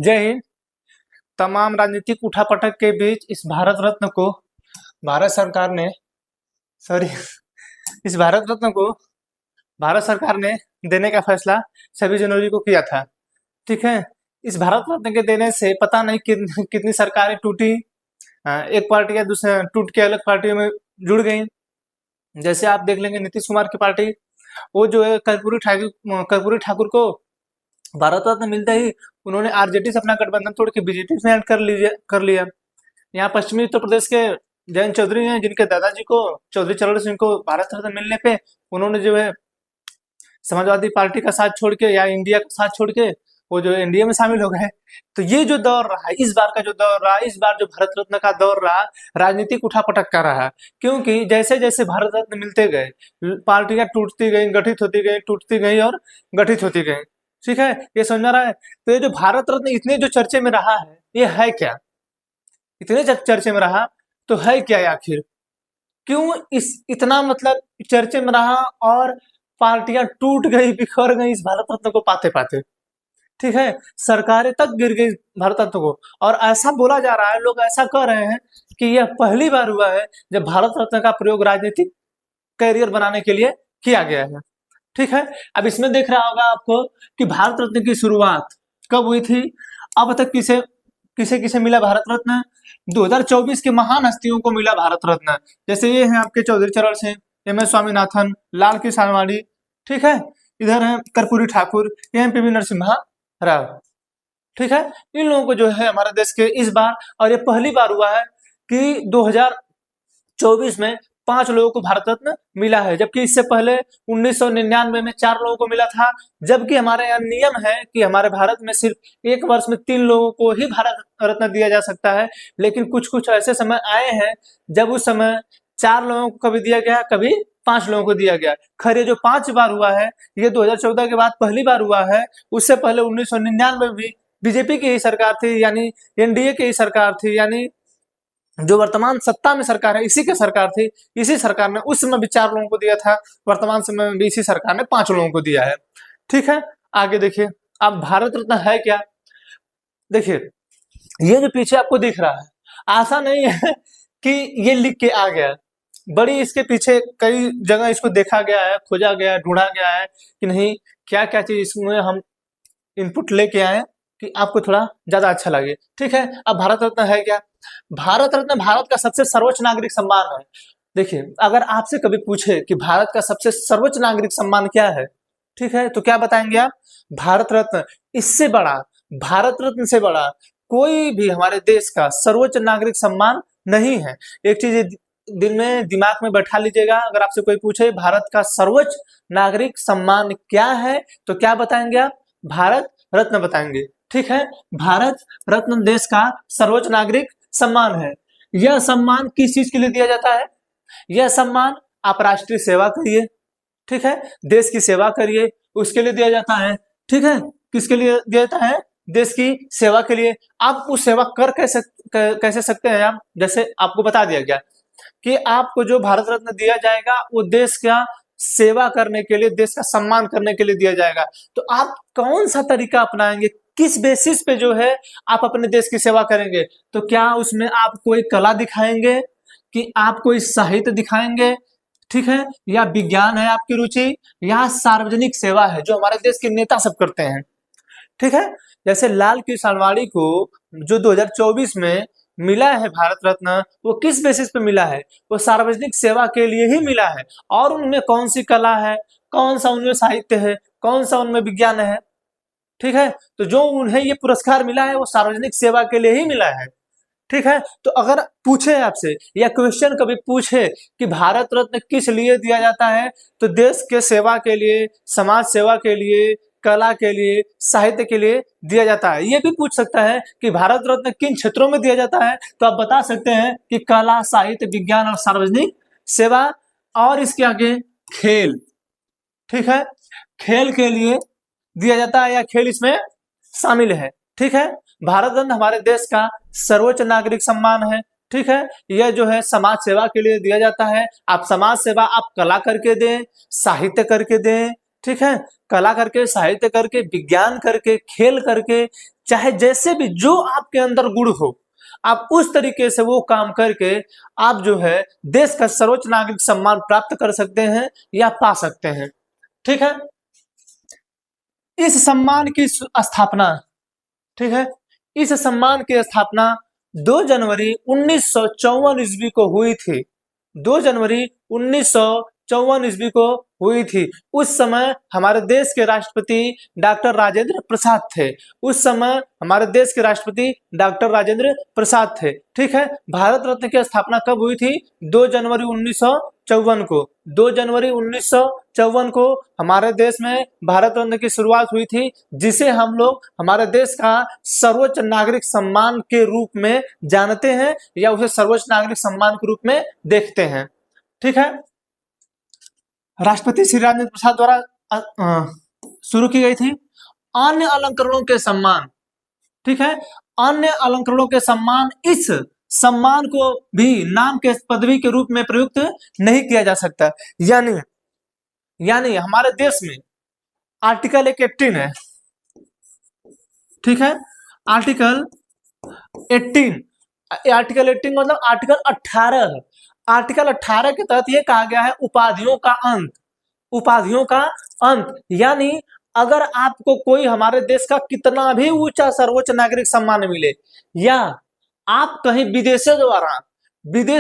जय हिंद। तमाम राजनीतिक उठापटक के बीच इस भारत रत्न को भारत सरकार ने सॉरी इस भारत रत्न को भारत सरकार ने देने का फैसला 26 जनवरी को किया था। ठीक है, इस भारत रत्न के देने से पता नहीं कितनी सरकारें टूटी, एक पार्टी या दूसरे टूट के अलग पार्टियों में जुड़ गई। जैसे आप देख लेंगे नीतीश कुमार की पार्टी, वो जो है कर्पूरी ठाकुर को भारत रत्न मिलते ही उन्होंने आरजेडी से अपना गठबंधन तोड़ के बीजेपी में ऐड कर लिया। यहाँ पश्चिमी उत्तर प्रदेश के जयंत चौधरी हैं, जिनके दादाजी को चौधरी चरण सिंह को भारत रत्न मिलने पे उन्होंने जो है समाजवादी पार्टी का साथ छोड़ के या इंडिया का साथ छोड़ के वो जो एनडीए में शामिल हो गए। तो ये जो दौर रहा है, इस बार का जो दौर रहा, इस बार जो भारत रत्न का दौर रहा, राजनीतिक उठापटक का रहा, क्योंकि जैसे जैसे भारत रत्न मिलते गए पार्टियां टूटती गई, गठित होती गई, टूटती गई और गठित होती गई। ठीक है, ये समझ में रहा है। तो ये जो भारत रत्न इतने जो चर्चे में रहा है, ये है क्या? इतने चर्चे में रहा तो है क्या आखिर? क्यों इस इतना मतलब चर्चे में रहा और पार्टियां टूट गई, बिखर गई इस भारत रत्न को पाते पाते। ठीक है, सरकारें तक गिर गई भारत रत्न को, और ऐसा बोला जा रहा है, लोग ऐसा कह रहे हैं कि यह पहली बार हुआ है जब भारत रत्न का प्रयोग राजनीतिक कैरियर बनाने के लिए किया गया है। ठीक है, अब इसमें देख रहा होगा आपको कि भारत रत्न की शुरुआत कब हुई थी, अब तक किसे किसे किसे मिला भारत रत्न। 2024 के महान हस्तियों को मिला भारत रत्न, जैसे ये हैं आपके चौधरी चरण सिंह, एम एस स्वामीनाथन, लाल कृष्ण आडवाणी। ठीक है, इधर है कर्पूरी ठाकुर, पीवी नरसिम्हा राव। ठीक है, इन लोगों को जो है हमारे देश के इस बार, और ये पहली बार हुआ है कि 2024 में 5 लोगों को भारत रत्न मिला है, जबकि इससे पहले 1999 में 4 लोगों को मिला था। जबकि हमारे यहाँ नियम है कि हमारे भारत में सिर्फ एक वर्ष में 3 लोगों को ही भारत रत्न दिया जा सकता है, लेकिन कुछ कुछ ऐसे समय आए हैं जब उस समय 4 लोगों को कभी दिया गया, कभी 5 लोगों को दिया गया। खैर, ये जो 5 बार हुआ है ये 2014 के बाद पहली बार हुआ है। उससे पहले 1999 में भी बीजेपी की ही सरकार थी, यानी एनडीए की ही सरकार थी, यानी जो वर्तमान सत्ता में सरकार है इसी की सरकार थी। इसी सरकार ने उस समय भी 4 लोगों को दिया था, वर्तमान समय में भी इसी सरकार ने 5 लोगों को दिया है। ठीक है, आगे देखिए, अब भारत रत्न है क्या। देखिए, ये जो पीछे आपको दिख रहा है, आशा नहीं है कि ये लिख के आ गया, बड़ी इसके पीछे कई जगह इसको देखा गया है, खोजा गया है, ढूंढा गया है कि नहीं क्या क्या चीज इसमें हम इनपुट लेके आए कि आपको थोड़ा ज्यादा अच्छा लगे। ठीक है, अब भारत रत्न है क्या। भारत रत्न भारत का सबसे सर्वोच्च नागरिक सम्मान है। देखिए, अगर आपसे कभी पूछे कि भारत का सबसे सर्वोच्च नागरिक सम्मान क्या है, ठीक है, तो क्या बताएंगे आप? भारत रत्न। इससे बड़ा, भारत रत्न से बड़ा कोई भी हमारे देश का सर्वोच्च नागरिक सम्मान नहीं है। एक चीज दिन में दिमाग में बैठा लीजिएगा, अगर आपसे कोई पूछे भारत का सर्वोच्च नागरिक सम्मान क्या है, तो क्या बताएंगे आप? भारत रत्न बताएंगे। ठीक है, भारत रत्न देश का सर्वोच्च नागरिक सम्मान है। यह सम्मान किस चीज के लिए दिया जाता है? यह सम्मान आप राष्ट्रीय सेवा करिए, ठीक है, देश की सेवा करिए, उसके लिए दिया जाता है। ठीक है, किसके लिए दिया जाता है? देश की सेवा के लिए। आप उस सेवा कर कैसे सकते हैं आप? जैसे आपको बता दिया गया कि आपको जो भारत रत्न दिया जाएगा वो देश का सेवा करने के लिए, देश का सम्मान करने के लिए दिया जाएगा। तो आप कौन सा तरीका अपनाएंगे, किस बेसिस पे जो है आप अपने देश की सेवा करेंगे? तो क्या उसमें आप कोई कला दिखाएंगे, कि आप कोई साहित्य दिखाएंगे, ठीक है, या विज्ञान है आपकी रुचि, या सार्वजनिक सेवा है जो हमारे देश के नेता सब करते हैं। ठीक है, जैसे लाल कृष्ण आडवाणी को जो 2024 में मिला है भारत रत्न, वो किस बेसिस पे मिला है? वो सार्वजनिक सेवा के लिए ही मिला है। और उनमें कौन सी कला है, कौन सा उनमें साहित्य है, कौन सा उनमें विज्ञान है? ठीक है, तो जो उन्हें ये पुरस्कार मिला है वो सार्वजनिक सेवा के लिए ही मिला है। ठीक है, तो अगर पूछे आपसे, या क्वेश्चन कभी पूछे कि भारत रत्न किस लिए दिया जाता है, तो देश के सेवा के लिए, समाज सेवा के लिए, कला के लिए, साहित्य के लिए दिया जाता है। ये भी पूछ सकता है कि भारत रत्न किन क्षेत्रों में दिया जाता है, तो आप बता सकते हैं कि कला, साहित्य, विज्ञान और सार्वजनिक सेवा। और इसके आगे खेल, ठीक है, खेल के लिए दिया जाता है, या खेल इसमें शामिल है। ठीक है, भारत रत्न हमारे देश का सर्वोच्च नागरिक सम्मान है। ठीक है, यह जो है समाज सेवा के लिए दिया जाता है। आप समाज सेवा आप कला करके दें, साहित्य करके दें, ठीक है, कला करके, साहित्य करके, विज्ञान करके, खेल करके, चाहे जैसे भी जो आपके अंदर गुण हो, आप उस तरीके से वो काम करके आप जो है देश का सर्वोच्च नागरिक सम्मान प्राप्त कर सकते हैं या पा सकते हैं। ठीक है, इस सम्मान की स्थापना, ठीक है, इस सम्मान की स्थापना 2 जनवरी 1954 ईस्वी को हुई थी। 2 जनवरी 1954 ईस्वी को हुई थी। उस समय हमारे देश के राष्ट्रपति डॉक्टर राजेंद्र प्रसाद थे। उस समय हमारे देश के राष्ट्रपति डॉक्टर राजेंद्र प्रसाद थे। ठीक है, भारत रत्न की स्थापना कब हुई थी? 2 जनवरी 1954 को। 2 जनवरी 1954 को हमारे देश में भारत रत्न की शुरुआत हुई थी, जिसे हम लोग हमारे देश का सर्वोच्च नागरिक सम्मान के रूप में जानते हैं या उसे सर्वोच्च नागरिक सम्मान के रूप में देखते हैं। ठीक है, राष्ट्रपति श्री राजेंद्र प्रसाद द्वारा शुरू की गई थी। अन्य अलंकरणों के सम्मान, ठीक है, अन्य अलंकरणों के सम्मान, इस सम्मान को भी नाम के पदवी के रूप में प्रयुक्त नहीं किया जा सकता। यानी हमारे देश में आर्टिकल 18 है। ठीक है, आर्टिकल 18, आर्टिकल 18 मतलब आर्टिकल 18 है। आर्टिकल 18 के तहत यह कहा गया है उपाधियों का अंत। उपाधियों का अंत यानी अगर आपको कोई हमारे देश का कितना भी ऊंचा सर्वोच्च नागरिक सम्मान मिले या आप कहीं विदेश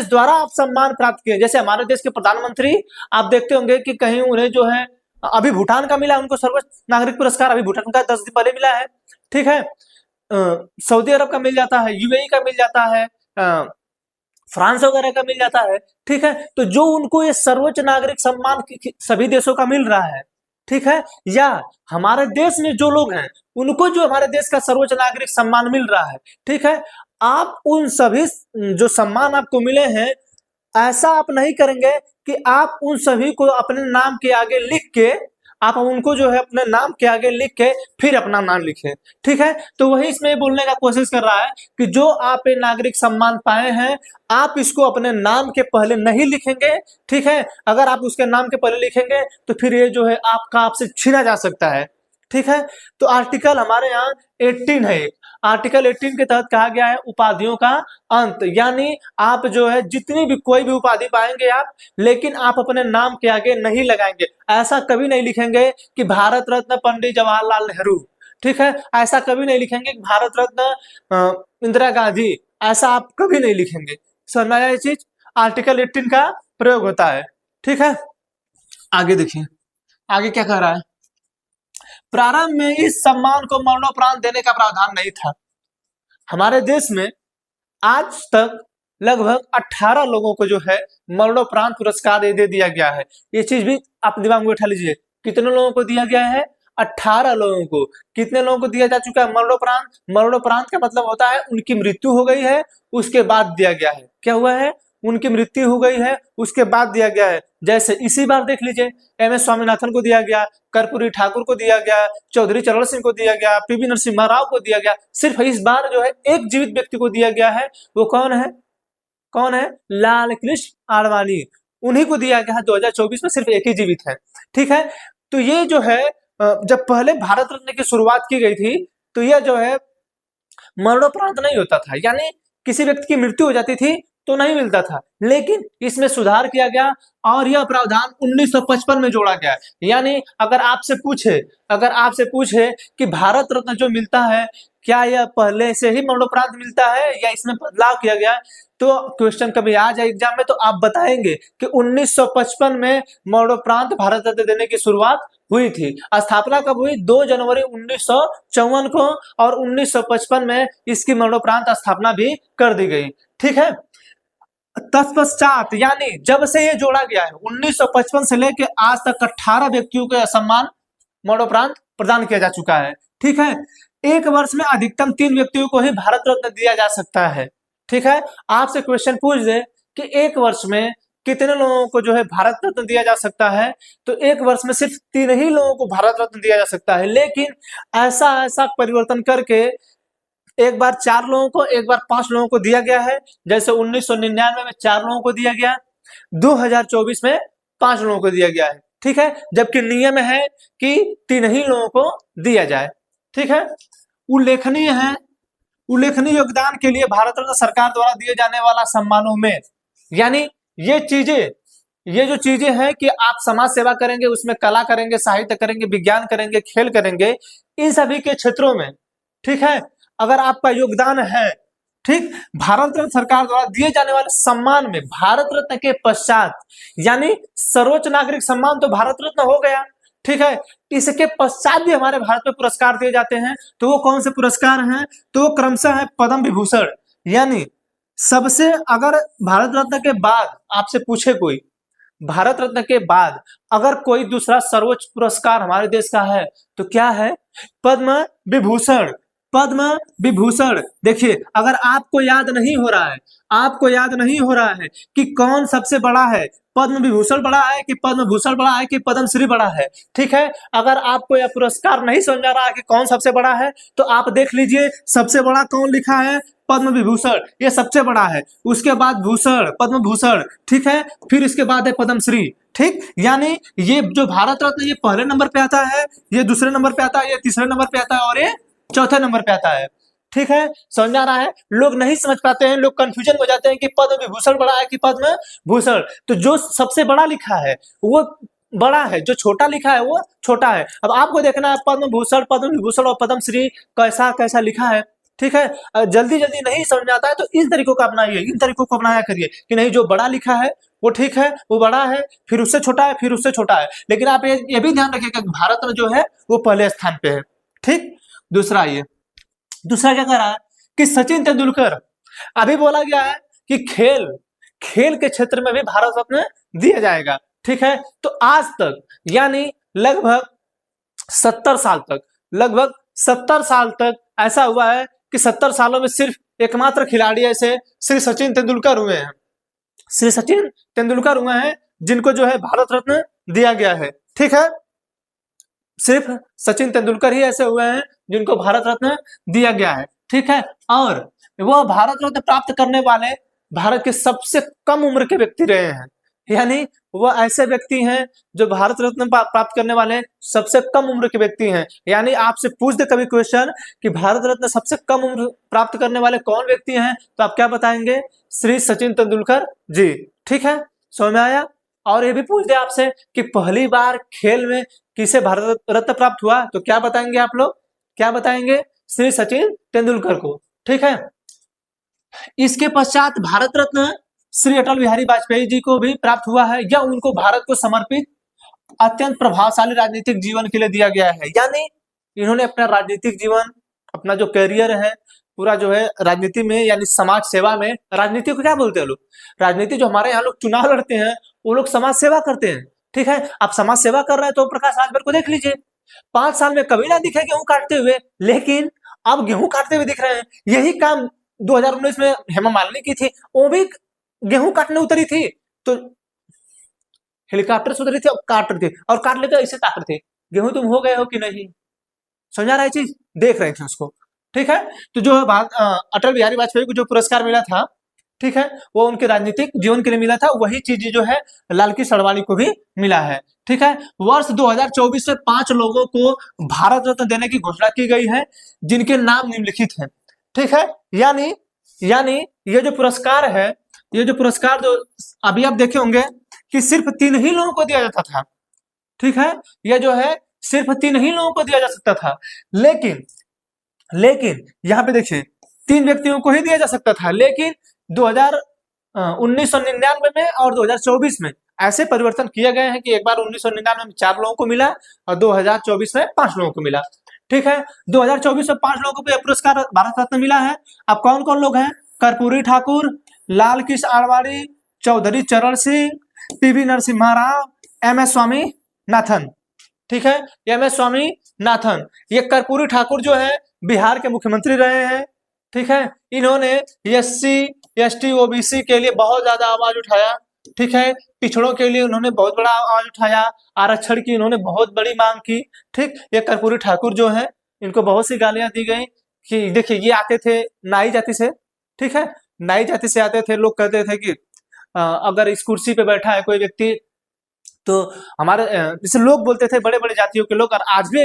द्वारा आप सम्मान प्राप्त किए, जैसे हमारे देश के प्रधानमंत्री, आप देखते होंगे कि कहीं उन्हें जो है अभी भूटान का मिला उनको सर्वोच्च नागरिक पुरस्कार, अभी भूटान का 10 दिन पहले मिला है। ठीक है, सऊदी अरब का मिल जाता है, यूएई का मिल जाता है, फ्रांस वगैरह का मिल जाता है। ठीक है, तो जो उनको ये सर्वोच्च नागरिक सम्मान सभी देशों का मिल रहा है, ठीक है, या हमारे देश में जो लोग हैं उनको जो हमारे देश का सर्वोच्च नागरिक सम्मान मिल रहा है, ठीक है, आप उन सभी जो सम्मान आपको मिले हैं, ऐसा आप नहीं करेंगे कि आप उन सभी को अपने नाम के आगे लिख के, आप उनको जो है अपने नाम के आगे लिख के फिर अपना नाम लिखें। ठीक है, तो वही इसमें बोलने का कोशिश कर रहा है कि जो आप ये नागरिक सम्मान पाए हैं, आप इसको अपने नाम के पहले नहीं लिखेंगे। ठीक है, अगर आप उसके नाम के पहले लिखेंगे तो फिर ये जो है आपका आपसे छीना जा सकता है। ठीक है, तो आर्टिकल हमारे यहाँ 18 है। आर्टिकल 18 के तहत कहा गया है उपाधियों का अंत, यानी आप जो है जितनी भी कोई भी उपाधि पाएंगे आप, लेकिन आप अपने नाम के आगे नहीं लगाएंगे। ऐसा कभी नहीं लिखेंगे कि भारत रत्न पंडित जवाहरलाल नेहरू। ठीक है, ऐसा कभी नहीं लिखेंगे कि भारत रत्न इंदिरा गांधी, ऐसा आप कभी नहीं लिखेंगे। समझ आया ये चीज? आर्टिकल 18 का प्रयोग होता है। ठीक है, आगे देखिए आगे क्या कह रहा है। प्रारंभ में इस सम्मान को मरणोपरांत देने का प्रावधान नहीं था। हमारे देश में आज तक लगभग 18 लोगों को जो है मरणोपरांत पुरस्कार दे दिया गया है। ये चीज भी आप दिमाग में बैठा लीजिए, कितने लोगों को दिया गया है? 18 लोगों को। कितने लोगों को दिया जा चुका है मरणोपरांत? मरणोपरांत का मतलब होता है उनकी मृत्यु हो गई है उसके बाद दिया गया है। क्या हुआ है? उनकी मृत्यु हो गई है उसके बाद दिया गया है। जैसे इसी बार देख लीजिए, एम.एस. स्वामीनाथन को दिया गया, कर्पूरी ठाकुर को दिया गया, चौधरी चरण सिंह को दिया गया, पी.वी. नरसिम्हा राव को दिया गया। सिर्फ इस बार जो है एक जीवित व्यक्ति को दिया गया है। वो कौन है? कौन है? लाल कृष्ण आडवाणी। उन्हीं को दिया गया है। 2024 में सिर्फ एक ही जीवित है। ठीक है, तो ये जो है जब पहले भारत रत्न की शुरुआत की गई थी तो यह जो है मरणोपरांत नहीं होता था, यानी किसी व्यक्ति की मृत्यु हो जाती थी तो नहीं मिलता था, लेकिन इसमें सुधार किया गया और यह प्रावधान 1955 में जोड़ा गया। यानी अगर आपसे पूछे कि भारत रत्न जो मिलता है क्या यह पहले से ही मरणोपरांत मिलता है या इसमें बदलाव किया गया, तो क्वेश्चन कभी आ जाए एग्जाम में तो आप बताएंगे कि 1955 में मरणोपरांत भारत रत्न देने की शुरुआत हुई थी। स्थापना कब हुई? 2 जनवरी 1954 को, और 1955 में इसकी मरणोपरांत स्थापना भी कर दी गई। ठीक है, तत्पश्चात यानी जब से ये जोड़ा गया है 1955 से लेकर आज तक 18 व्यक्तियों को सम्मान मरणोपरांत प्रदान किया जा चुका है। ठीक है, एक वर्ष में अधिकतम 3 व्यक्तियों को ही भारत रत्न दिया जा सकता है। ठीक है, आपसे क्वेश्चन पूछ दे कि एक वर्ष में कितने लोगों को जो है भारत रत्न दिया जा सकता है, तो एक वर्ष में सिर्फ 3 ही लोगों को भारत रत्न दिया जा सकता है। लेकिन ऐसा परिवर्तन करके एक बार 4 लोगों को, एक बार 5 लोगों को दिया गया है। जैसे 1999 में 4 लोगों को दिया गया, 2024 में 5 लोगों को दिया गया है। ठीक है, जबकि नियम है कि 3 ही लोगों को दिया जाए। ठीक है, उल्लेखनीय है, उल्लेखनीय योगदान के लिए भारत रत्न सरकार द्वारा दिए जाने वाला सम्मानों में, यानी ये चीजें, ये जो चीजें हैं कि आप समाज सेवा करेंगे, उसमें कला करेंगे, साहित्य करेंगे, विज्ञान करेंगे, खेल करेंगे, इन सभी के क्षेत्रों में, ठीक है, अगर आपका योगदान है, ठीक, भारत रत्न सरकार द्वारा दिए जाने वाले सम्मान में भारत रत्न के पश्चात, यानी सर्वोच्च नागरिक सम्मान तो भारत रत्न हो गया, ठीक है, इसके पश्चात भी हमारे भारत में पुरस्कार दिए जाते हैं। तो वो कौन से पुरस्कार हैं? तो वो क्रमशः है पद्म विभूषण, यानी सबसे, अगर भारत रत्न के बाद आपसे पूछे कोई, भारत रत्न के बाद अगर कोई दूसरा सर्वोच्च पुरस्कार हमारे देश का है तो क्या है? पद्म विभूषण। पद्म विभूषण। देखिए, अगर आपको याद नहीं हो रहा है, आपको याद नहीं हो रहा है कि कौन सबसे बड़ा है, पद्म विभूषण बड़ा है कि पद्म भूषण बड़ा है कि पद्मश्री बड़ा है, ठीक है, अगर आपको यह पुरस्कार नहीं समझ आ रहा है कि कौन सबसे बड़ा है, तो आप देख लीजिए सबसे बड़ा कौन लिखा है? पद्म विभूषण, ये सबसे बड़ा है। उसके बाद भूषण, पद्म भूषण, ठीक है, फिर इसके बाद है पद्मश्री, ठीक, यानी ये जो भारत रत्न ये पहले नंबर पे आता है, ये दूसरे नंबर पे आता है, ये तीसरे नंबर पे आता है और ये चौथे नंबर पे आता है, ठीक है, समझ आ रहा है? लोग नहीं समझ पाते हैं, लोग कंफ्यूजन हो जाते हैं कि पद्म विभूषण बड़ा है कि पद्म भूषण। तो जो सबसे बड़ा लिखा है वो बड़ा है, जो छोटा लिखा है वो छोटा है। अब आपको देखना है पद्म भूषण, पद्म विभूषण और पद्मश्री कैसा कैसा लिखा है, ठीक है। जल्दी जल्दी नहीं समझ में आता है तो इन तरीकों को अपनाइए, इन तरीकों को अपनाया करिए कि नहीं, जो बड़ा लिखा है वो ठीक है, वो बड़ा है, फिर उससे छोटा है, फिर उससे छोटा है। लेकिन आप ये भी ध्यान रखिएगा कि भारत में जो है वो पहले स्थान पे है, ठीक। दूसरा, ये दूसरा क्या कह रहा है कि सचिन तेंदुलकर, अभी बोला गया है कि खेल के क्षेत्र में भी भारत रत्न दिया जाएगा, ठीक है। तो आज तक, यानी लगभग 70 साल तक, लगभग 70 साल तक ऐसा हुआ है कि 70 सालों में सिर्फ एकमात्र खिलाड़ी ऐसे श्री सचिन तेंदुलकर हुए हैं, श्री सचिन तेंदुलकर हुए हैं जिनको जो है भारत रत्न दिया गया है, ठीक है। सिर्फ सचिन तेंदुलकर ही ऐसे हुए हैं जिनको भारत रत्न दिया गया है, ठीक है। और वह भारत रत्न प्राप्त करने वाले भारत के सबसे कम उम्र के व्यक्ति रहे हैं, यानी वह ऐसे व्यक्ति हैं जो भारत रत्न प्राप्त करने वाले सबसे कम उम्र के व्यक्ति हैं। यानी आपसे पूछ दे कभी क्वेश्चन कि भारत रत्न सबसे कम उम्र प्राप्त करने वाले कौन व्यक्ति हैं, तो आप क्या बताएंगे? श्री सचिन तेंदुलकर जी, ठीक है, समझ में आया। और ये भी पूछ दे आपसे कि पहली बार खेल में किसे भारत रत्न प्राप्त हुआ, तो क्या बताएंगे आप लोग? क्या बताएंगे? श्री सचिन तेंदुलकर को, ठीक है। इसके पश्चात भारत रत्न श्री अटल बिहारी वाजपेयी जी को भी प्राप्त हुआ है, या उनको भारत को समर्पित अत्यंत प्रभावशाली राजनीतिक जीवन के लिए दिया गया है। यानी इन्होंने अपना राजनीतिक जीवन, अपना जो करियर है पूरा जो है राजनीति में, यानी समाज सेवा में, राजनीति को क्या बोलते हैं लोग? राजनीति जो हमारे यहाँ लोग चुनाव लड़ते हैं वो लोग समाज सेवा करते हैं, ठीक है। आप समाज सेवा कर रहे हैं तो प्रकाश राजभर को देख लीजिए, 5 साल में कभी ना दिखे गेहूं काटते हुए, लेकिन अब गेहूं काटते हुए दिख रहे हैं। यही काम 2019 में हेमा मालिनी की थी, वो भी गेहूं काटने उतरी थी, तो हेलीकॉप्टर से उतरी थी और काट रही थी, और काट लेते ऐसे काट रहे थे। गेहूं तुम हो गए हो कि नहीं? समझा रहा है चीज, देख रहे थे उसको, ठीक है। तो जो अटल बिहारी वाजपेयी को जो पुरस्कार मिला था, ठीक है, वो उनके राजनीतिक जीवन के लिए मिला था। वही चीज जो है लाल कृष्ण अडवाणी को भी मिला है, ठीक है। वर्ष 2024 में 5 लोगों को भारत रत्न देने की घोषणा की गई है जिनके नाम निम्नलिखित हैं, ठीक है। यानी ये जो पुरस्कार है, ये जो पुरस्कार जो अभी आप देखे होंगे कि सिर्फ 3 ही लोगों को दिया जाता था, ठीक है। यह जो है सिर्फ 3 ही लोगों को दिया जा सकता था, लेकिन यहाँ पे देखिए 3 व्यक्तियों को ही दिया जा सकता था, लेकिन 1999 में और 2024 में ऐसे परिवर्तन किए गए हैं कि एक बार 1999 में 4 लोगों को मिला और 2024 में 5 लोगों को मिला, ठीक है। 2024 में 5 लोगों को यह पुरस्कार भारत रत्न मिला है। अब कौन कौन लोग हैं? कर्पूरी ठाकुर, लाल कृष्ण आडवाणी, चौधरी चरण सिंह, पीवी नरसिम्हा राव, एम.एस. स्वामीनाथन, ठीक है। एम.एस. स्वामीनाथन, ये कर्पूरी ठाकुर जो है बिहार के मुख्यमंत्री रहे हैं, ठीक है। इन्होंने एससी एसटी ओबीसी के लिए बहुत ज्यादा आवाज उठाया, ठीक है। पिछड़ों के लिए उन्होंने बहुत बड़ा आवाज उठाया, आरक्षण की इन्होंने बहुत बड़ी मांग की, ठीक। ये कर्पूरी ठाकुर जो है इनको बहुत सी गालियां दी गई कि देखिए ये आते थे नाई जाति से, ठीक है, नाई जाति से आते थे। लोग कहते थे कि अगर इस कुर्सी पे बैठा है कोई व्यक्ति तो हमारे जैसे लोग बोलते थे बड़े बड़े जातियों के लोग, और आज भी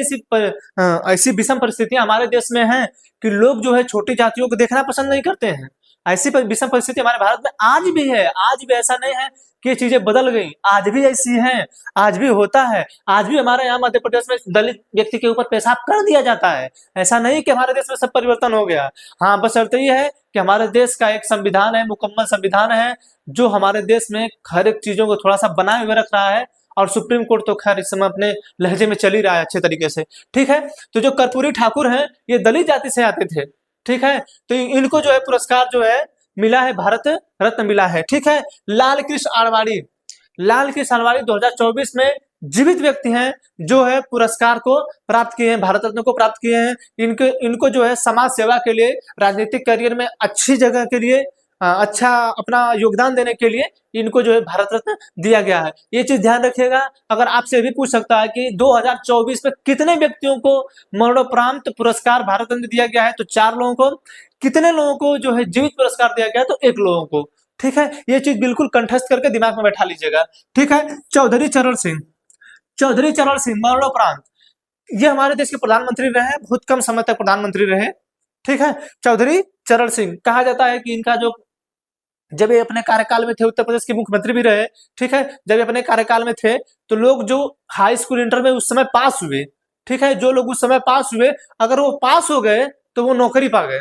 ऐसी विषम परिस्थितियां हमारे देश में हैं कि लोग जो है छोटी जातियों को देखना पसंद नहीं करते हैं। ऐसी विषम परिस्थिति हमारे भारत में आज भी है। आज भी ऐसा नहीं है कि ये चीजें बदल गई, आज भी ऐसी हैं, आज भी होता है। आज भी हमारे यहाँ मध्य प्रदेश में दलित व्यक्ति के ऊपर पेशाब कर दिया जाता है। ऐसा नहीं कि हमारे देश में सब परिवर्तन हो गया। हाँ, बस शर्त ये है कि हमारे देश का एक संविधान है, मुकम्मल संविधान है, जो हमारे देश में हर एक चीजों को थोड़ा सा बनाए हुए रख रहा है। और सुप्रीम कोर्ट तो खैर इस समय अपने लहजे में चल ही रहा है अच्छे तरीके से। ठीक है, तो जो कर्पूरी ठाकुर हैं ये दलित जाति से आते थे। ठीक है, तो इनको जो है पुरस्कार जो है मिला है, भारत रत्न मिला है। ठीक है, लाल कृष्ण आडवाणी, लाल कृष्ण आडवाणी 2024 में जीवित व्यक्ति हैं जो है पुरस्कार को प्राप्त किए हैं, भारत रत्न को प्राप्त किए हैं। इनको जो है समाज सेवा के लिए, राजनीतिक करियर में अच्छी जगह के लिए, अच्छा अपना योगदान देने के लिए इनको जो है भारत रत्न दिया गया है। ये चीज ध्यान रखिएगा। अगर आपसे भी पूछ सकता है कि 2024 में कितने व्यक्तियों को मरणोपरांत पुरस्कार भारत रत्न दिया गया है, तो 4 लोगों को। कितने लोगों को जो है जीवित पुरस्कार दिया गया है, तो 1 लोगों को। ठीक है, ये चीज बिल्कुल कंठस्थ करके दिमाग में बैठा लीजिएगा। ठीक है, चौधरी चरण सिंह, चौधरी चरण सिंह मरणोपरांत ये हमारे देश के प्रधानमंत्री रहे, बहुत कम समय तक प्रधानमंत्री रहे। ठीक है, चौधरी चरण सिंह कहा जाता है कि इनका जो जब ये अपने कार्यकाल में थे, उत्तर प्रदेश के मुख्यमंत्री भी रहे। ठीक है, जब ये अपने कार्यकाल में थे तो लोग जो हाई स्कूल इंटर में उस समय पास हुए, ठीक है, जो लोग उस समय पास हुए, अगर वो पास हो गए तो वो नौकरी पा गए।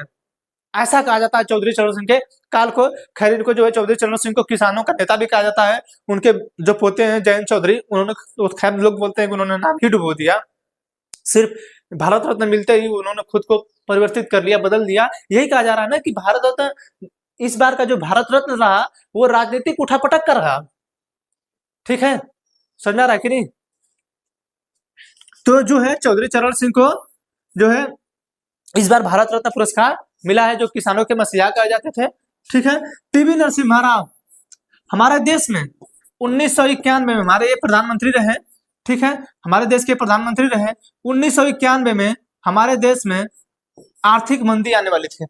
ऐसा कहा जाता है चौधरी चरण सिंह के काल को। खैर इनको जो है चौधरी चरण सिंह को किसानों का नेता भी कहा जाता है। उनके जो पोते हैं जयंत चौधरी, उन्होंने खैर लोग बोलते हैं कि उन्होंने नाम ही डुबो दिया। सिर्फ भारत रत्न मिलते ही उन्होंने खुद को परिवर्तित कर लिया, बदल दिया। यही कहा जा रहा है ना कि भारत रत्न, इस बार का जो भारत रत्न रहा वो राजनीतिक उठापटक कर रहा। ठीक है, समझ आ रहा है कि नहीं? तो जो है चौधरी चरण सिंह को जो है इस बार भारत रत्न पुरस्कार मिला है, जो किसानों के मसीहा कहे जाते थे। ठीक है, पीवी नरसिम्हा राव हमारे देश में 1991 में हमारे ये प्रधानमंत्री रहे। ठीक है, हमारे देश के प्रधानमंत्री रहे। 1991 में हमारे देश में आर्थिक मंदी आने वाली थी।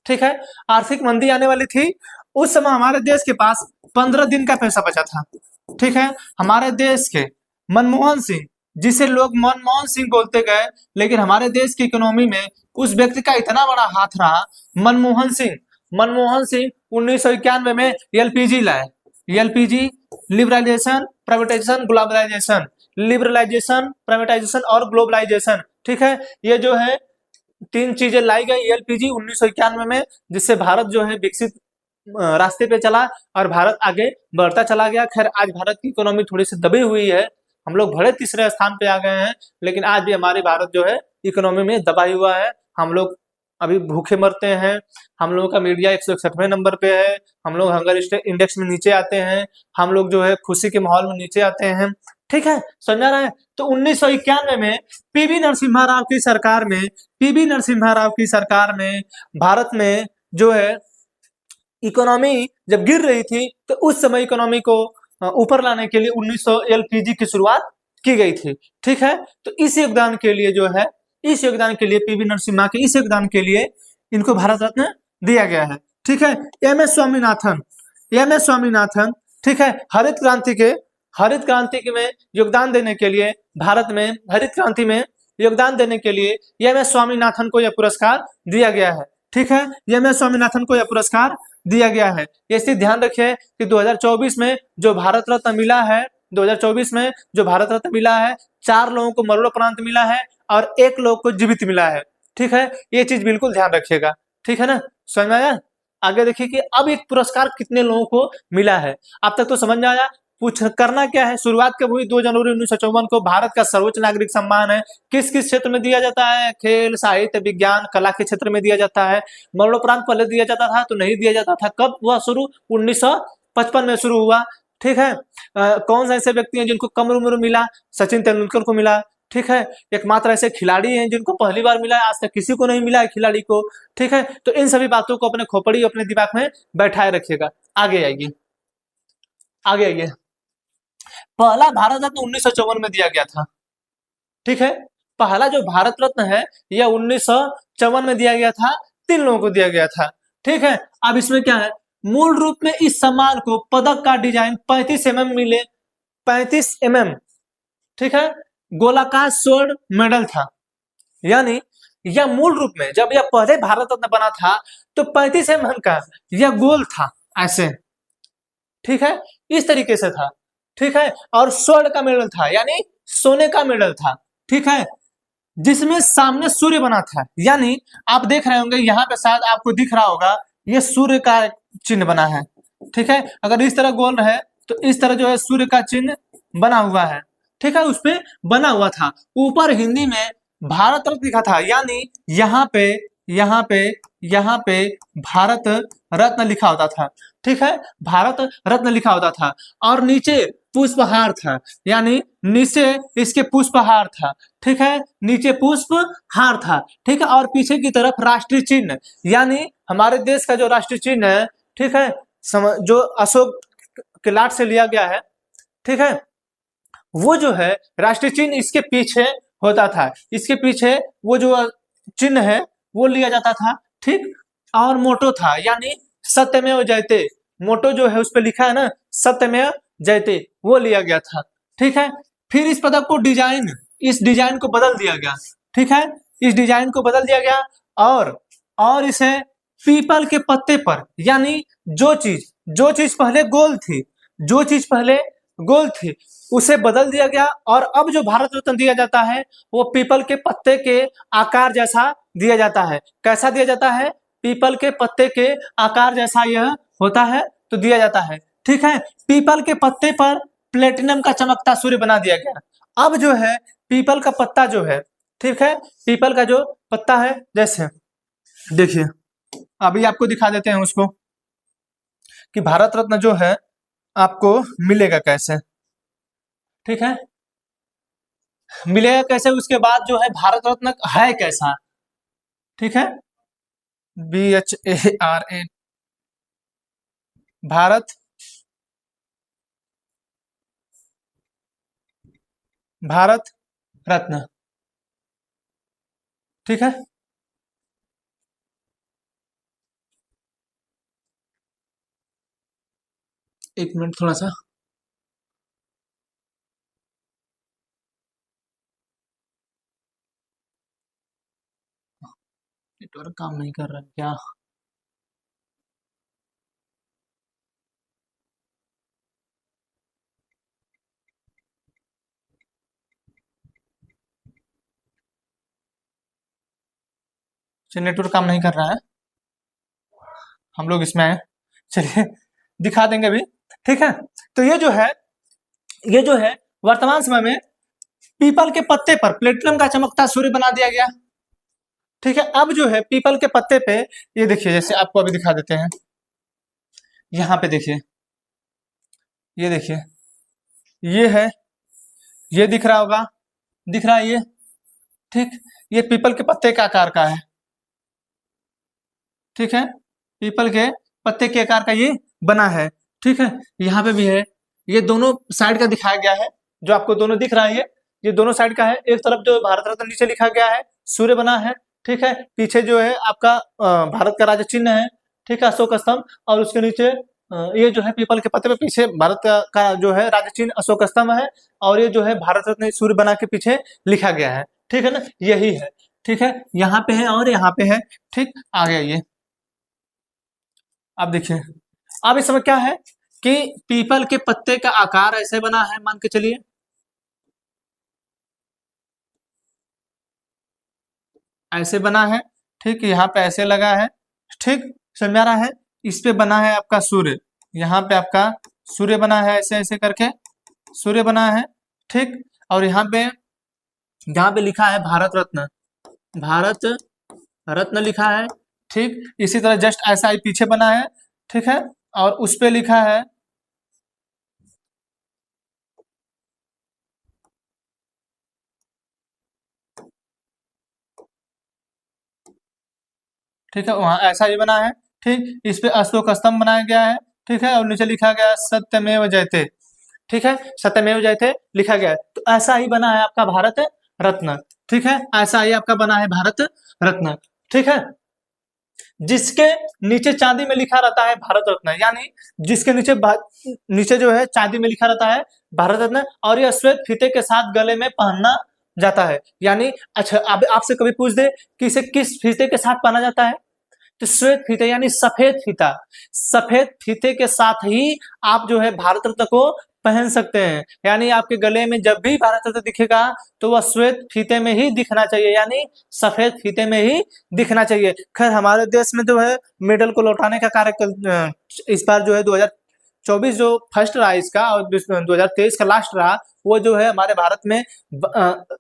ठीक है, आर्थिक मंदी आने वाली थी। उस समय हमारे देश के पास 15 दिन का पैसा बचा था। ठीक है, हमारे देश के मनमोहन सिंह, जिसे लोग मनमोहन सिंह बोलते गए, लेकिन हमारे देश की इकोनॉमी में उस व्यक्ति का इतना बड़ा हाथ रहा, मनमोहन सिंह। मनमोहन सिंह 1991 में एलपीजी लाए। LPG, liberalization, privatization, globalization, liberalization, privatization और ग्लोबलाइजेशन। ठीक है, ये जो है 3 चीजें लाई गई एलपीजी 1991 में, जिससे भारत जो है विकसित रास्ते पे चला और भारत आगे बढ़ता चला गया। खैर आज भारत की इकोनॉमी थोड़ी सी दबी हुई है, हम लोग बड़े तीसरे स्थान पे आ गए हैं, लेकिन आज भी हमारे भारत जो है इकोनॉमी में दबा हुआ है। हम लोग अभी भूखे मरते हैं। हम लोगों का मीडिया 161वें नंबर पे है। हम लोग हंगर इंडेक्स में नीचे आते हैं। हम लोग जो है खुशी के माहौल में नीचे आते हैं। ठीक है, समझा रहे हैं? तो 1991 में पीवी नरसिम्हा राव की सरकार में, पीवी नरसिम्हा राव की सरकार में भारत में जो है इकोनॉमी जब गिर रही थी, तो उस समय इकोनॉमी को ऊपर लाने के लिए 1900 एलपीजी की शुरुआत की गई थी। ठीक है, तो इस योगदान के लिए जो है, इस योगदान के लिए पीवी नरसिम्हा के इस योगदान के लिए इनको भारत रत्न दिया गया है। ठीक है, एमएस स्वामीनाथन, एमएस स्वामीनाथन, ठीक है, हरित क्रांति में योगदान देने के लिए, भारत में हरित क्रांति में योगदान देने के लिए एमएस स्वामीनाथन को यह पुरस्कार दिया गया है। ठीक है, एमएस स्वामीनाथन को यह पुरस्कार दिया गया है। ये चीज ध्यान रखिए कि 2024 में जो भारत रत्न मिला है, 2024 में जो भारत रत्न मिला है, 4 लोगों को मरणोपरांत मिला है और 1 लोग को जीवित मिला है। ठीक है, ये चीज बिल्कुल ध्यान रखिएगा। ठीक है ना, समझ में आया? आगे देखिए कि अब एक पुरस्कार कितने लोगों को मिला है। अब तक तो समझ में आया। पूछ करना क्या है, शुरुआत कब हुई? 2 जनवरी 1954 को। भारत का सर्वोच्च नागरिक सम्मान है। किस किस क्षेत्र में दिया जाता है? खेल, साहित्य, विज्ञान, कला के क्षेत्र में दिया जाता है। मरणोपरांत पहले दिया जाता था तो नहीं दिया जाता था। कब हुआ शुरू? 1955 में शुरू हुआ। ठीक है, कौन से ऐसे व्यक्ति हैं जिनको कम उम्र मिला? सचिन तेंदुलकर को मिला। ठीक है, एकमात्र ऐसे खिलाड़ी हैं जिनको पहली बार मिला है, आज तक किसी को नहीं मिला है खिलाड़ी को। ठीक है, तो इन सभी बातों को अपने खोपड़ी, अपने दिमाग में बैठाए रखिएगा। आगे आइए, आगे आइए। पहला भारत रत्न 1954 में दिया गया था। ठीक है, पहला जो भारत रत्न है यह 1954 में दिया गया था। 3 लोगों को दिया गया था। ठीक है, अब इसमें क्या है? मूल रूप में इस सम्मान को पदक का डिजाइन 35 mm मिले, 35 mm, ठीक है, गोलाकार स्वर्ण मेडल था। यानी यह मूल रूप में जब यह पहले भारत रत्न बना था तो 35 mm का यह गोल था ऐसे, ठीक है, इस तरीके से था, ठीक है, और स्वर्ण का मेडल था यानी सोने का मेडल था, ठीक है, जिसमें सामने सूर्य बना था। यानी आप देख रहे होंगे यहाँ पे शायद आपको दिख रहा होगा ये सूर्य का चिन्ह बना है, ठीक है, अगर इस तरह गोल रहे तो इस तरह जो है सूर्य का चिन्ह बना हुआ है, ठीक है, उस पे बना हुआ था। ऊपर हिंदी में भारत रत्न लिखा था, यानी यहाँ पे भारत रत्न लिखा होता था, ठीक है, भारत रत्न लिखा होता था। और नीचे पुष्पहार था, यानी नीचे इसके पुष्पहार था, ठीक है, नीचे पुष्पहार था, ठीक है, और पीछे की तरफ राष्ट्रीय चिन्ह, यानी हमारे देश का जो राष्ट्रीय चिन्ह है, ठीक है, जो अशोक के लाट से लिया गया है, ठीक है, वो जो है राष्ट्रीय चिन्ह इसके पीछे होता था, इसके पीछे वो जो चिन्ह है वो लिया जाता था, ठीक, और मोटो था, यानी सत्यमेव जयते, मोटो जो है उस पर लिखा है ना सत्यमेव जयते, वो लिया गया था, ठीक है। फिर इस पदक को इस डिजाइन को बदल दिया गया, ठीक है, इस डिजाइन को बदल दिया गया और इसे पीपल के पत्ते पर, यानी जो चीज पहले गोल थी, जो चीज पहले गोल थी उसे बदल दिया गया, और अब जो भारत रत्न दिया जाता है वो पीपल के पत्ते के आकार जैसा दिया जाता है। कैसा दिया जाता है? पीपल के पत्ते के आकार जैसा यह होता है तो दिया जाता है, ठीक है। पीपल के पत्ते पर प्लेटिनम का चमकता सूर्य बना दिया गया। अब जो है पीपल का पत्ता जो है, ठीक है, पीपल का जो पत्ता है, जैसे देखिए अभी आपको दिखा देते हैं उसको कि भारत रत्न जो है आपको मिलेगा कैसे, ठीक है, मिलेगा कैसे, उसके बाद जो है भारत रत्न है कैसा, ठीक है, BHARA, भारत रत्न, ठीक है। एक मिनट थोड़ा सा, नेटवर्क काम नहीं कर रहा है क्या? नेटवर्क काम नहीं कर रहा है, हम लोग इसमें आए, चलिए दिखा देंगे अभी, ठीक है। तो ये जो है वर्तमान समय में पीपल के पत्ते पर प्लेटिनम का चमकता सूर्य बना दिया गया, ठीक है। अब जो है पीपल के पत्ते पे ये देखिए, जैसे आपको अभी दिखा देते हैं, यहाँ पे देखिए, ये देखिए, ये है, ये दिख रहा होगा, दिख रहा है ये, ठीक, ये पीपल के पत्ते के आकार का है, ठीक है, पीपल के पत्ते के आकार का ये बना है, ठीक है। यहाँ पे भी है, ये दोनों साइड का दिखाया गया है, जो आपको दोनों दिख रहा है, ये दोनों साइड का है। एक तरफ जो भारत रत्न नीचे लिखा गया है, सूर्य बना है, ठीक है, पीछे जो है आपका भारत का राज्य चिन्ह है, ठीक है, अशोक स्तंभ, और उसके नीचे ये जो है पीपल के पत्ते पे पीछे भारत का जो है राज्य चिन्ह अशोक स्तंभ है, और ये जो है भारत रत्न सूर्य बना के पीछे लिखा गया है, ठीक है ना, यही है, ठीक है, यहाँ पे है और यहाँ पे है, ठीक, आ गया ये। अब देखिए, अब इस समय क्या है कि पीपल के पत्ते का आकार ऐसे बना है, मान के चलिए, ऐसे बना है, ठीक, यहाँ पे ऐसे लगा है, ठीक, समझ में आ रहा है। इस पे बना है आपका सूर्य, यहाँ पे आपका सूर्य बना है, ऐसे ऐसे करके सूर्य बना है, ठीक, और यहाँ पे लिखा है भारत रत्न, भारत रत्न लिखा है, ठीक, इसी तरह जस्ट ऐसा ही पीछे बना है, ठीक है, और उस पे लिखा है, ठीक है, वहां ऐसा ही बना है, ठीक, इस पे अशोक स्तंभ बनाया गया है, ठीक है, और नीचे लिखा गया है सत्यमेव जयते, ठीक है, सत्यमेव जयते लिखा गया है। तो ऐसा ही बना है आपका भारत रत्न, ठीक है, ऐसा ही आपका बना है भारत रत्न, ठीक है। जिसके नीचे चांदी में लिखा रहता है भारत रत्न, यानी जिसके नीचे नीचे जो है चांदी में लिखा रहता है भारत रत्न, और यह श्वेत फीते के साथ गले में पहनना जाता है। यानी अच्छा, अब आपसे कभी पूछ दे कि इसे किस फीते के साथ पहना जाता है, तो श्वेत फीते यानी सफेद फीता, सफेद फीते के साथ ही आप जो है भारत रत्न को पहन सकते हैं। यानी आपके गले में जब भी भारत रत्न दिखेगा तो वह श्वेत फीते में ही दिखना चाहिए, यानी सफेद फीते में ही दिखना चाहिए। खैर हमारे देश में जो है मेडल को लौटाने का कार्य इस बार जो है 2024 जो फर्स्ट रहा इसका, और 2023 का लास्ट रहा, वो जो है हमारे भारत में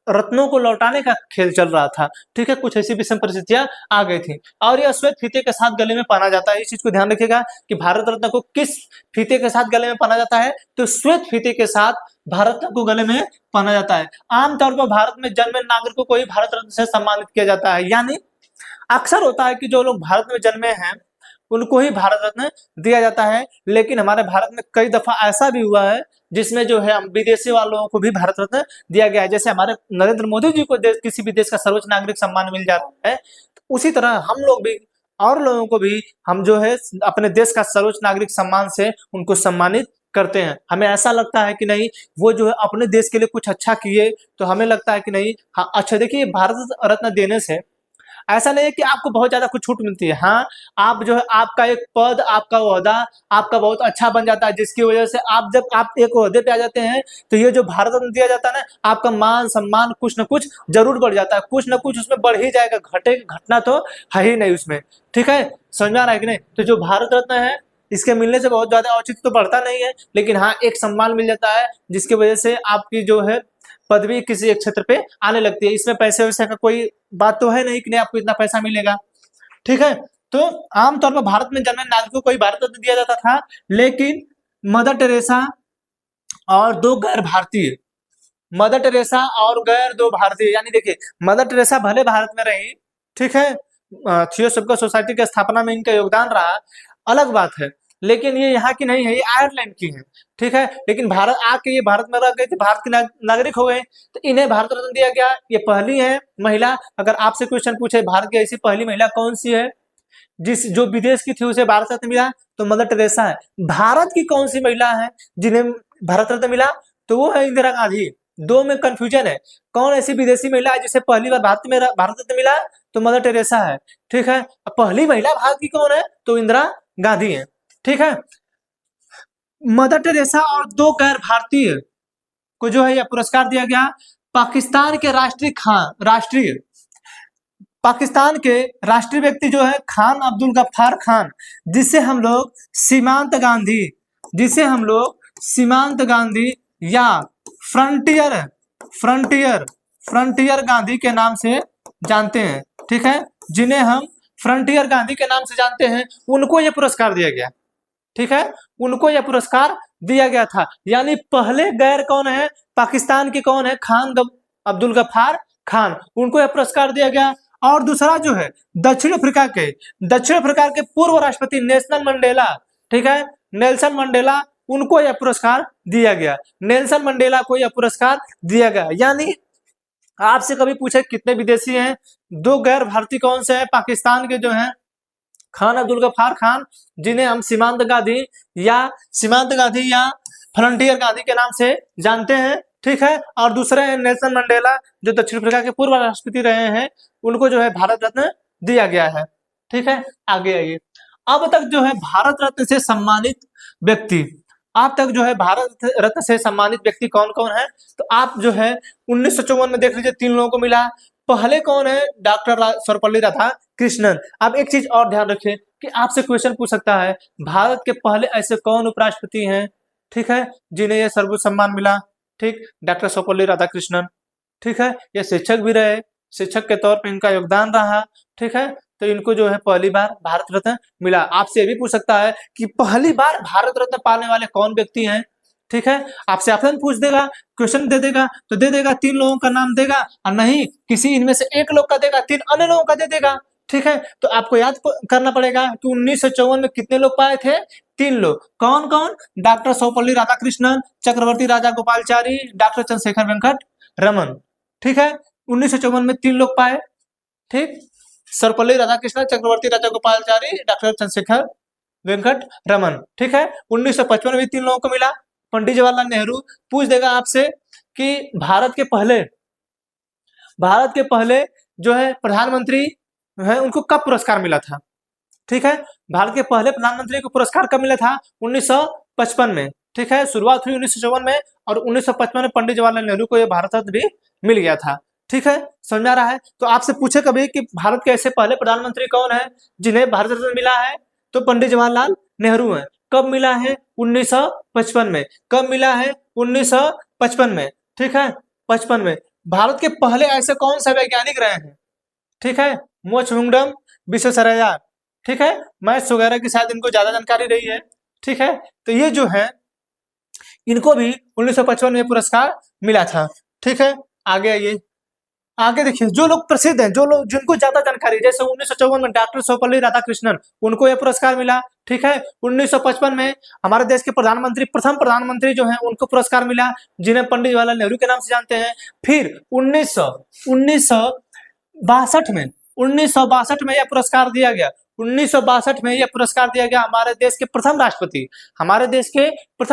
रत्नों को लौटाने का खेल चल रहा था। ठीक है, कुछ ऐसी विषम परिस्थितियां आ गई थी, और यह श्वेत फीते के साथ गले में पहना जाता है। इस चीज को ध्यान रखिएगा कि भारत रत्न को किस फीते के साथ गले में पहना जाता है, तो श्वेत फीते के साथ भारत रत्न को गले में पहना जाता है। आमतौर पर भारत में जन्मे नागरिकों को ही भारत रत्न से सम्मानित किया जाता है। यानी अक्सर होता है कि जो लोग भारत में जन्मे हैं उनको ही भारत रत्न दिया जाता है, लेकिन हमारे भारत में कई दफा ऐसा भी हुआ है जिसमें जो है विदेशी वालों को भी भारत रत्न दिया गया है। जैसे हमारे नरेंद्र मोदी जी को किसी भी देश का सर्वोच्च नागरिक सम्मान मिल जाता है, तो उसी तरह हम लोग भी और लोगों को भी हम जो है अपने देश का सर्वोच्च नागरिक सम्मान से उनको सम्मानित करते हैं। हमें ऐसा लगता है कि नहीं, वो जो है अपने देश के लिए कुछ अच्छा किए, तो हमें लगता है कि नहीं, हाँ अच्छा देखिए, भारत रत्न देने से ऐसा नहीं है कि आपको बहुत ज्यादा कुछ छूट मिलती है। हाँ, आप जो है आपका एक पद, आपका ओहदा आपका बहुत अच्छा बन जाता है, जिसकी वजह से आप जब आप एक ओहदे पे आ जाते हैं तो ये जो भारत रत्न दिया जाता है ना, आपका मान सम्मान कुछ न कुछ जरूर बढ़ जाता है, कुछ न कुछ उसमें बढ़ ही जाएगा, घटे घटना तो है ही नहीं उसमें। ठीक है, समझ में आ रहा है कि नहीं? तो जो भारत रत्न है इसके मिलने से बहुत ज्यादा औचित्य तो बढ़ता नहीं है, लेकिन हाँ एक सम्मान मिल जाता है जिसकी वजह से आपकी जो है पदवी किसी एक क्षेत्र पे आने लगती है। इसमें पैसे वैसे का कोई बात तो है नहीं कि नहीं आपको इतना पैसा मिलेगा। ठीक है, तो आमतौर पर भारत में जन्मे नागरिकों को ही भारत रत्न दिया जाता था, लेकिन मदर टेरेसा और दो गैर भारतीय, मदर टेरेसा और गैर दो भारतीय, यानी देखिए मदर टेरेसा भले भारत में रही, ठीक है, थियोसॉफिकल सोसाइटी की स्थापना में इनका योगदान रहा, अलग बात है, लेकिन ये यहाँ की नहीं है, ये आयरलैंड की है। ठीक है, लेकिन भारत आके ये भारत में रह गए थे, भारत के नागरिक हो गए, तो इन्हें भारत रत्न दिया गया। ये पहली है महिला। अगर आपसे क्वेश्चन पूछे भारत की ऐसी पहली महिला कौन सी है जो विदेश की थी उसे भारत रत्न मिला, तो मदर टेरेसा है। भारत की कौन सी महिला है जिन्हें भारत रत्न मिला, तो वो है इंदिरा गांधी। दो में कंफ्यूजन है, कौन ऐसी विदेशी महिला है जिसे पहली बार भारत रत्न मिला, तो मदर टेरेसा है। ठीक है, पहली महिला भारत की कौन है, तो इंदिरा गांधी है। ठीक है, मदर टेरेसा और दो गैर भारतीय को जो है यह पुरस्कार दिया गया। पाकिस्तान के पाकिस्तान के राष्ट्रीय व्यक्ति जो है खान अब्दुल गफ्फार खान, जिसे हम लोग सीमांत गांधी या फ्रंटियर गांधी के नाम से जानते हैं। ठीक है, जिन्हें हम फ्रंटियर गांधी के नाम से जानते हैं, उनको यह पुरस्कार दिया गया। ठीक है, उनको यह पुरस्कार दिया गया था। यानी पहले गैर कौन है, पाकिस्तान के कौन है, खान अब्दुल गफ्फार खान, उनको यह पुरस्कार दिया गया। और दूसरा जो है दक्षिण अफ्रीका के पूर्व राष्ट्रपति नेल्सन मंडेला, ठीक है, नेल्सन मंडेला, उनको यह पुरस्कार दिया गया। नेल्सन मंडेला को यह पुरस्कार दिया गया। यानी आपसे कभी पूछे कितने विदेशी हैं, दो गैर भारतीय कौन से हैं, पाकिस्तान के जो हैं खान अब्दुल गफ्फार खान, जिन्हें हम सीमांत गांधी या फ्रंटियर गांधी के नाम से जानते हैं। ठीक है, और दूसरे हैं नेल्सन मंडेला, जो दक्षिण अफ्रीका के पूर्व राष्ट्रपति रहे हैं, उनको जो है भारत रत्न दिया गया है। ठीक है, आगे आइए। अब तक जो है भारत रत्न से सम्मानित व्यक्ति, आप तक जो है भारत रत्न से सम्मानित व्यक्ति कौन कौन है, तो आप जो है 1954 में देख लीजिए 3 लोगों को मिला। पहले कौन है, डॉक्टर सर्वपल्ली राधाकृष्णन। अब एक चीज और ध्यान रखिए कि आपसे क्वेश्चन पूछ सकता है, भारत के पहले ऐसे कौन उपराष्ट्रपति हैं, ठीक है, जिन्हें यह सर्वोच्च सम्मान मिला। ठीक, डॉक्टर सर्वपल्ली राधाकृष्णन। ठीक है, ये शिक्षक भी रहे, शिक्षक के तौर पर इनका योगदान रहा। ठीक है, तो इनको जो है पहली बार भारत रत्न मिला। आपसे ये भी पूछ सकता है कि पहली बार भारत रत्न पाने वाले कौन व्यक्ति हैं। ठीक है, आपसे ऑप्शन पूछ देगा, क्वेश्चन दे देगा, तो दे देगा 3 लोगों का नाम देगा, और नहीं किसी इनमें से एक लोग का देगा, 3 अन्य लोगों का दे देगा। ठीक है, तो आपको याद करना पड़ेगा कि 1954 में कितने लोग पाए थे, 3 लोग। कौन कौन, डॉक्टर सर्वपल्ली राधाकृष्णन, चक्रवर्ती राजा गोपालचारी, डॉक्टर चंद्रशेखर वेंकट रमन। ठीक है, 1954 में 3 लोग पाए। ठीक, सर्वपल्ली राधाकृष्णन, चक्रवर्ती राजागोपालाचारी, डॉक्टर चंद्रशेखर वेंकट रमन। ठीक है, 1955 में भी 3 लोगों को मिला। पंडित जवाहरलाल नेहरू पूछ देगा आपसे कि भारत के पहले जो है प्रधानमंत्री है उनको कब पुरस्कार मिला था। ठीक है, भारत के पहले प्रधानमंत्री को पुरस्कार कब मिला था? 1955 में। ठीक है, शुरुआत हुई 1954 में और 1955 में पंडित जवाहरलाल नेहरू को यह भारत रत्न भी मिल गया था। ठीक है, समझ में आ रहा है? तो आपसे पूछे कभी कि भारत के ऐसे पहले प्रधानमंत्री कौन है जिन्हें भारत रत्न मिला है, तो पंडित जवाहरलाल नेहरू है। कब मिला है? 1955 में। कब मिला है? 1955 में। ठीक है, 55 में। भारत के पहले ऐसे कौन सा वैज्ञानिक रहे हैं? ठीक है, मोक्षगुंडम विश्वेश्वरैया। ठीक है, मैथ्स वगैरह की शायद इनको ज्यादा जानकारी रही है। ठीक है, तो ये जो है इनको भी 1955 में पुरस्कार मिला था। ठीक है, आगे देखिए, जो लोग प्रसिद्ध हैं, जो लोग जिनको ज्यादा जानकारी, जैसे 1954 में डॉक्टर सर्वपल्ली राधाकृष्णन, उनको यह पुरस्कार मिला। ठीक है, 1955 में हमारे देश के प्रथम प्रधानमंत्री जो हैं उनको पुरस्कार मिला, जिन्हें पंडित जवाहरलाल नेहरू के नाम से जानते हैं। फिर 1962 में यह पुरस्कार दिया गया। 1962 में यह पुरस्कार दिया गया हमारे देश के प्रथम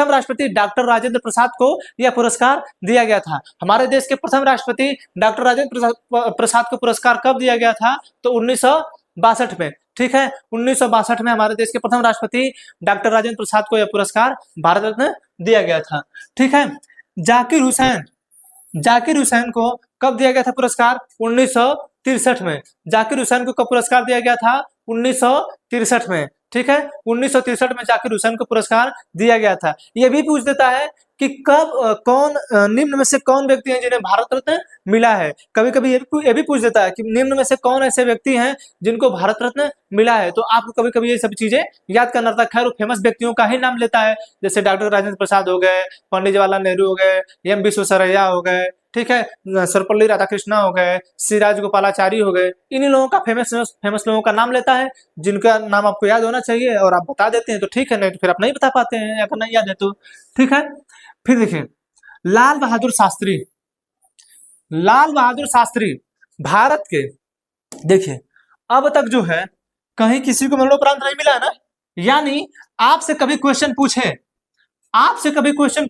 राष्ट्रपति डॉक्टर राजेंद्र प्रसाद को यह पुरस्कार दिया गया था। हमारे देश के प्रथम राष्ट्रपति डॉक्टर राजेंद्र प्रसाद को पुरस्कार कब दिया गया था? तो 1962 में। ठीक है, 1962 में हमारे देश के प्रथम राष्ट्रपति डॉक्टर राजेंद्र प्रसाद को यह पुरस्कार भारत रत्न दिया गया था। ठीक है, जाकिर हुसैन को कब दिया गया था पुरस्कार? 1963 में। जाकिर हुसैन को कब पुरस्कार दिया गया था? 1963 में। ठीक है, 1963 में जाकिर हुसैन को पुरस्कार दिया गया था। यह भी पूछ देता है कि निम्न में से कौन व्यक्ति हैं जिन्हें भारत रत्न मिला है। कभी कभी ये भी पूछ देता है कि निम्न में से कौन ऐसे व्यक्ति हैं जिनको भारत रत्न मिला है। तो आपको कभी कभी ये सब चीजें याद करना था। खैर, वो फेमस व्यक्तियों का ही नाम लेता है, जैसे डॉक्टर राजेंद्र प्रसाद हो गए, पंडित जवाहरलाल नेहरू हो गए, एम विश्वेश्वरैया हो गए। ठीक है, सर्वपल्ली राधाकृष्णन हो गए, सी राजगोपालाचारी हो गए। इन्हीं लोगों का फेमस लोगों का नाम लेता है, जिनका नाम आपको याद होना चाहिए और आप बता देते हैं तो ठीक है, नहीं तो फिर आप नहीं बता पाते हैं या नहीं याद है तो। ठीक है, फिर देखिए लाल बहादुर शास्त्री भारत के, देखिए अब तक जो है कहीं किसी को मरणोपरांत नहीं मिला है ना। यानी आपसे कभी क्वेश्चन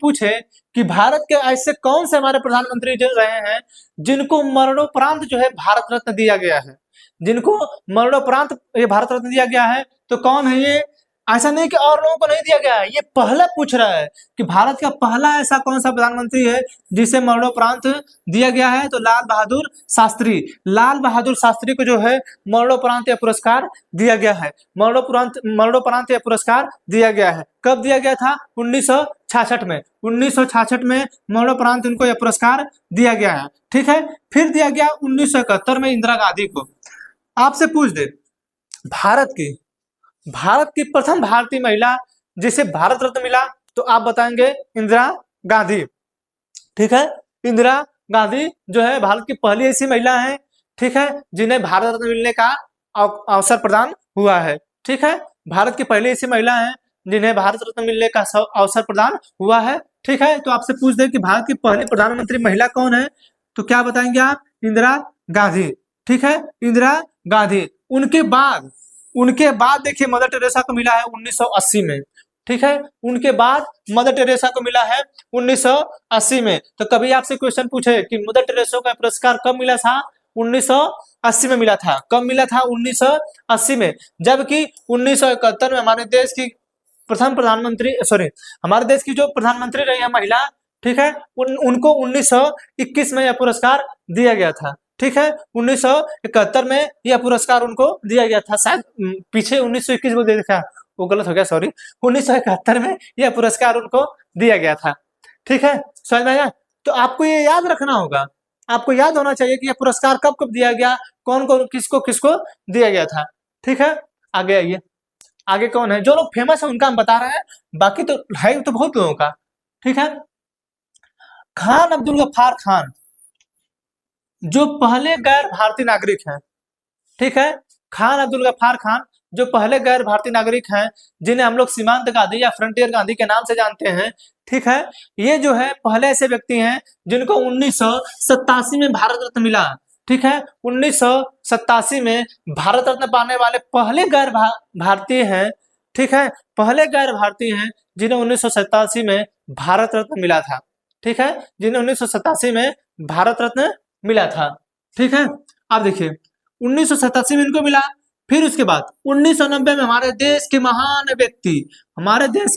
पूछे कि भारत के ऐसे कौन से हमारे प्रधानमंत्री जो रहे हैं जिनको मरणोपरांत जो है भारत रत्न दिया गया है, जिनको मरणोपरांत ये भारत रत्न दिया गया है, तो कौन है ये? ऐसा नहीं कि और लोगों को नहीं दिया गया है, ये पहले पूछ रहा है कि भारत का पहला ऐसा कौन सा प्रधानमंत्री है जिसे मरणोपरांत दिया गया है। तो लाल बहादुर शास्त्री को जो है मरणोपरांत यह पुरस्कार दिया गया है। मरणोपरांत यह पुरस्कार दिया गया है। कब दिया गया था? 1966 में। 1966 में मरणोपरांत उनको यह पुरस्कार दिया गया है। ठीक है, फिर दिया गया 1971 में इंदिरा गांधी को। आपसे पूछ दे भारत की प्रथम भारतीय महिला जिसे भारत रत्न मिला, तो आप बताएंगे इंदिरा गांधी। ठीक है, इंदिरा गांधी जो है भारत की पहली ऐसी महिला है, ठीक है, जिन्हें भारत रत्न मिलने का अवसर प्रदान हुआ है। ठीक है, भारत की पहली ऐसी महिला है जिन्हें भारत रत्न मिलने का अवसर प्रदान हुआ है। ठीक है, तो आपसे पूछ दे कि भारत की पहली प्रधानमंत्री महिला कौन है, तो क्या बताएंगे आप? इंदिरा गांधी। ठीक है, इंदिरा गांधी। उनके बाद देखिए मदर टेरेसा को मिला है 1980 में। ठीक है, उनके बाद मदर टेरेसा को मिला है 1980 में। तो कभी आपसे क्वेश्चन पूछे कि मदर टेरेसा का पुरस्कार कब मिला था? 1980 में मिला था। कब मिला था? 1980 में। जबकि 1971 में हमारे देश की जो प्रधानमंत्री रही है महिला, ठीक है, उनको 1921 में यह पुरस्कार दिया गया था। ठीक है, 1971 में यह पुरस्कार उनको दिया गया था। शायद पीछे 1921 बोल दिया था, वो गलत हो गया, सॉरी। 1971 में यह पुरस्कार उनको दिया गया था। ठीक है, समझ में आया? तो आपको ये याद रखना होगा, आपको याद होना चाहिए कि यह पुरस्कार कब कब दिया गया, कौन कौन किसको दिया गया था। ठीक है, आगे आइए। आगे कौन है? जो लोग फेमस है उनका हम बता रहे हैं, बाकी तो है तो बहुत लोगों का। ठीक है, खान अब्दुल गफ्फार खान जो पहले गैर भारतीय नागरिक हैं। ठीक है, खान अब्दुल गफ्फार खान जो पहले गैर भारतीय नागरिक हैं, जिन्हें हम लोग सीमांत गांधी या फ्रंटियर गांधी के नाम से जानते हैं। ठीक है, ये जो है पहले ऐसे व्यक्ति हैं जिनको 1987 में भारत रत्न मिला। ठीक है। 1987 में भारत रत्न पाने वाले पहले गैर भारतीय हैं, ठीक है, पहले गैर भारतीय हैं जिन्हें 1987 में भारत रत्न मिला था, ठीक है, जिन्हें 1987 में भारत रत्न मिला था, ठीक है। अब देखिए 1987 में इनको मिला, फिर उसके बाद 1990 में हमारे देश के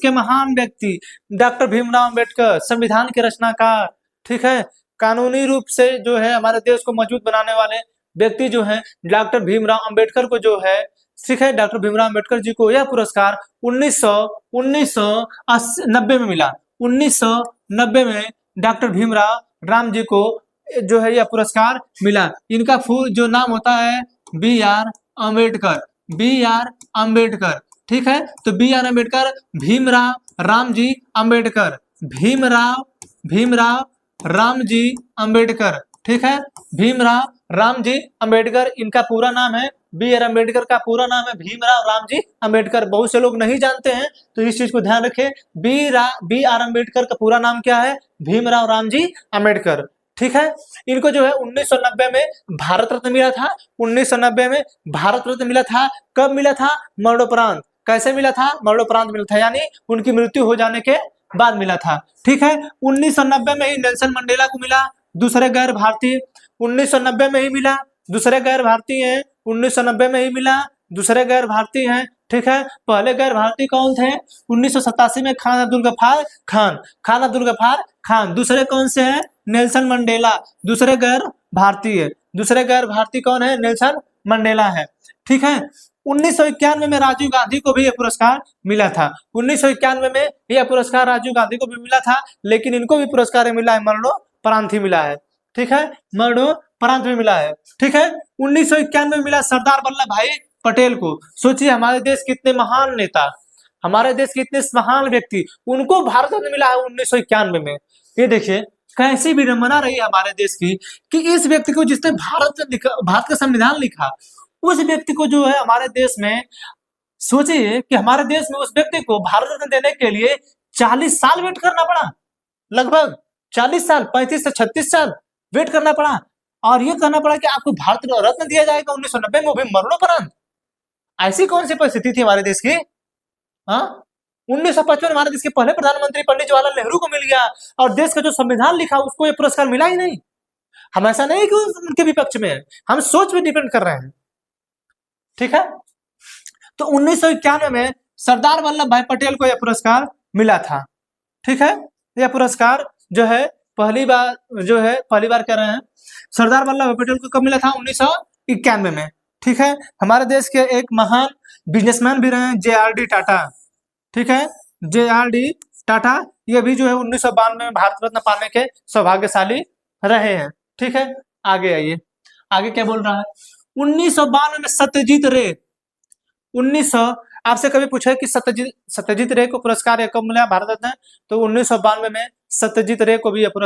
महान व्यक्ति डॉक्टर भीमराव अंबेडकर, संविधान के रचनाकार, ठीक है, कानूनी रूप से जो है हमारे देश को मजबूत बनाने वाले व्यक्ति जो है डॉक्टर भीमराव अंबेडकर को जो है, ठीक है, डॉक्टर भीमराव अंबेडकर जी को यह पुरस्कार 1990 में मिला। 1990 में डॉक्टर भीमराव राम जी को जो है यह पुरस्कार मिला। इनका फुल जो नाम होता है B.R. अंबेडकर, B.R. अंबेडकर, ठीक है। तो B.R. अंबेडकर, भीमराव राम जी अंबेडकर, भीमराव राम जी अंबेडकर, ठीक है, भीमराव राम जी अंबेडकर, इनका पूरा नाम है। B.R. अंबेडकर का पूरा नाम है भीमराव राम जी अंबेडकर। बहुत से लोग नहीं जानते हैं तो इस चीज को ध्यान रखें। B.R. अंबेडकर का पूरा नाम क्या है? भीमराव राम जी अंबेडकर, ठीक है। इनको जो है 1990 में भारत रत्न मिला था। 1990 में भारत रत्न मिला था। कब मिला था? मरणोपरांत। कैसे मिला था? मरणोपरांत मिला था, यानी उनकी मृत्यु हो जाने के बाद मिला था, ठीक है। 1990 में ही नेल्सन मंडेला को मिला, दूसरे गैर भारतीय। 1990 में ही मिला, दूसरे गैर भारतीय हैं। 1990 में ही मिला, दूसरे गैर भारतीय हैं, ठीक है। पहले गैर भारतीय कौन थे? 1987 में खान अब्दुल गफ्फार खान। दूसरे कौन से हैं? नेल्सन मंडेला, दूसरे गैर भारतीय। दूसरे गैर भारतीय कौन है? नेल्सन मंडेला है, ठीक है। 1991 में राजीव गांधी को भी यह पुरस्कार मिला था। 1991 में यह पुरस्कार राजीव गांधी को भी मिला था, लेकिन इनको भी पुरस्कार मिला है मरणोपरांत ही मिला है, ठीक है, मरणोपरांत में मिला है, ठीक है। 1991 में मिला सरदार वल्लभ भाई पटेल को। सोचिए हमारे देश कितने महान नेता, हमारे देश के इतने महान व्यक्ति, उनको भारत रत्न मिला है 1991 में। ये देखिए कैसी विडंबना रही है हमारे देश की कि इस व्यक्ति को, जिसने भारत का संविधान लिखा, उस व्यक्ति को जो है हमारे देश में, सोचिए कि हमारे देश में उस व्यक्ति को भारत रत्न देने के लिए 40 साल वेट करना पड़ा, लगभग 40 साल, 35 से 36 साल वेट करना पड़ा। और ये कहना पड़ा कि आपको भारत रत्न दिया जाएगा 1990 में, वो भी मरणोपरांत। ऐसी कौन सी परिस्थिति थी हमारे देश की? हाँ, 1955 हमारे देश के पहले प्रधानमंत्री पंडित जवाहरलाल नेहरू को मिल गया, और देश का जो संविधान लिखा उसको ये पुरस्कार मिला ही नहीं। हम ऐसा नहीं कि उनके विपक्ष में है, हम सोच पे डिपेंड कर रहे हैं, ठीक है। तो 1991 में सरदार वल्लभ भाई पटेल को यह पुरस्कार मिला था, ठीक है। यह पुरस्कार जो है पहली बार कह रहे हैं, सरदार वल्लभ भाई पटेल को कब मिला था? 1991 में, ठीक है। हमारे देश के एक महान बिजनेसमैन भी रहे हैं, JRD टाटा, ठीक है, JRD टाटा, ये भी जो है 1992 में भारत रत्न पाने के सौभाग्यशाली रहे हैं, ठीक है। आगे आइए, आगे क्या बोल रहा है? 1992 में सत्यजीत रे, आपसे कभी पूछा कि सत्यजीत रे को पुरस्कार कब मिला भारत रत्न? तो 1992 में सत्यजीत रे को भी यह